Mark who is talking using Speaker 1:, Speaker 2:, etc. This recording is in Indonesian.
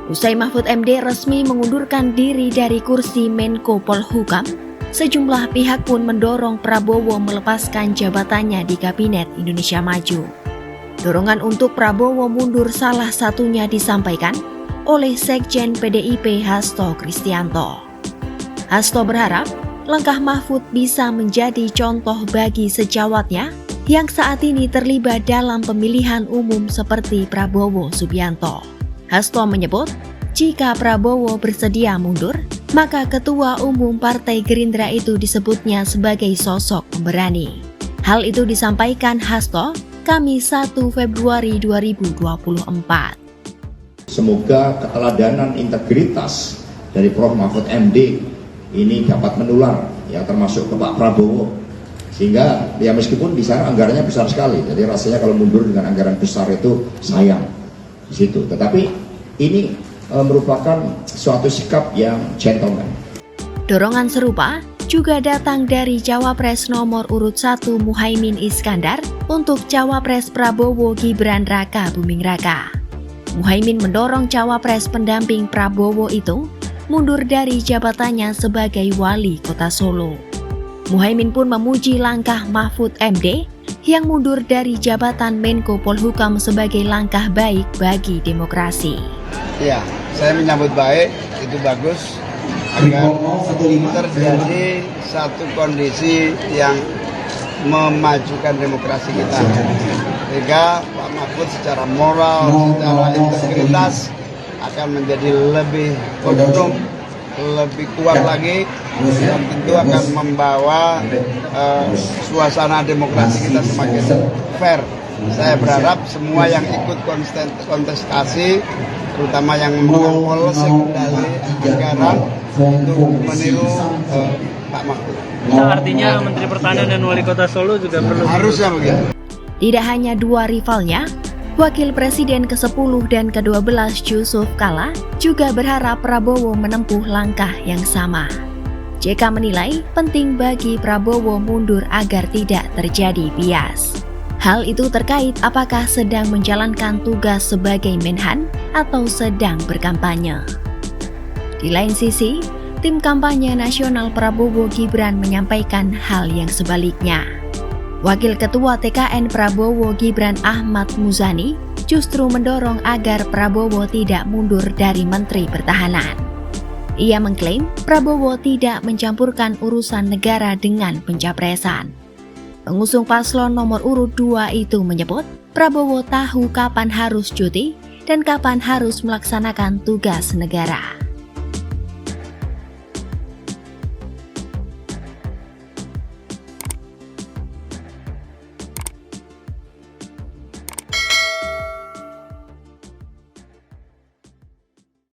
Speaker 1: Usai Mahfud MD resmi mengundurkan diri dari kursi Menko Polhukam, sejumlah pihak pun mendorong Prabowo melepaskan jabatannya di Kabinet Indonesia Maju. Dorongan untuk Prabowo mundur salah satunya disampaikan oleh Sekjen PDIP Hasto Kristianto. Hasto berharap langkah Mahfud bisa menjadi contoh bagi sejawatnya yang saat ini terlibat dalam pemilihan umum seperti Prabowo Subianto. Hasto menyebut, jika Prabowo bersedia mundur, maka Ketua Umum Partai Gerindra itu disebutnya sebagai sosok pemberani. Hal itu disampaikan Hasto Kamis 1 Februari 2024.
Speaker 2: Semoga keteladanan integritas dari Prof. Mahfud MD ini dapat menular, ya termasuk ke Pak Prabowo. Sehingga ya meskipun di sana anggarannya besar sekali, jadi rasanya kalau mundur dengan anggaran besar itu sayang di situ. Tetapi ini merupakan suatu sikap yang gentleman.
Speaker 1: Dorongan serupa juga datang dari Cawapres nomor urut 1 Muhaimin Iskandar untuk Cawapres Prabowo Gibran Raka Buming Raka. Muhaimin mendorong Cawapres pendamping Prabowo itu mundur dari jabatannya sebagai wali kota Solo. Muhaimin pun memuji langkah Mahfud MD yang mundur dari jabatan Menko Polhukam sebagai langkah baik bagi demokrasi.
Speaker 3: Ya, saya menyambut baik, itu bagus agar terjadi satu kondisi yang memajukan demokrasi kita. Sehingga Pak Mahfud secara moral, secara integritas akan menjadi lebih kokoh, lebih kuat lagi, dan tentu akan membawa suasana demokrasi kita semakin fair. Saya berharap semua yang ikut kontestasi, terutama yang memegang polsek kendali anggaran, untuk meniru Pak Mahfud.
Speaker 4: Artinya Menteri Pertahanan dan Wali Kota Solo juga perlu.
Speaker 3: Harusnya begitu.
Speaker 1: Tidak hanya dua rivalnya, Wakil Presiden ke-10 dan ke-12 Yusuf Kala juga berharap Prabowo menempuh langkah yang sama. JK menilai penting bagi Prabowo mundur agar tidak terjadi bias. Hal itu terkait apakah sedang menjalankan tugas sebagai Menhan atau sedang berkampanye. Di lain sisi, tim kampanye nasional Prabowo Gibran menyampaikan hal yang sebaliknya. Wakil Ketua TKN Prabowo Gibran Ahmad Muzani justru mendorong agar Prabowo tidak mundur dari Menteri Pertahanan. Ia mengklaim Prabowo tidak mencampurkan urusan negara dengan pencapresan. Pengusung paslon nomor urut 2 itu menyebut Prabowo tahu kapan harus cuti dan kapan harus melaksanakan tugas negara.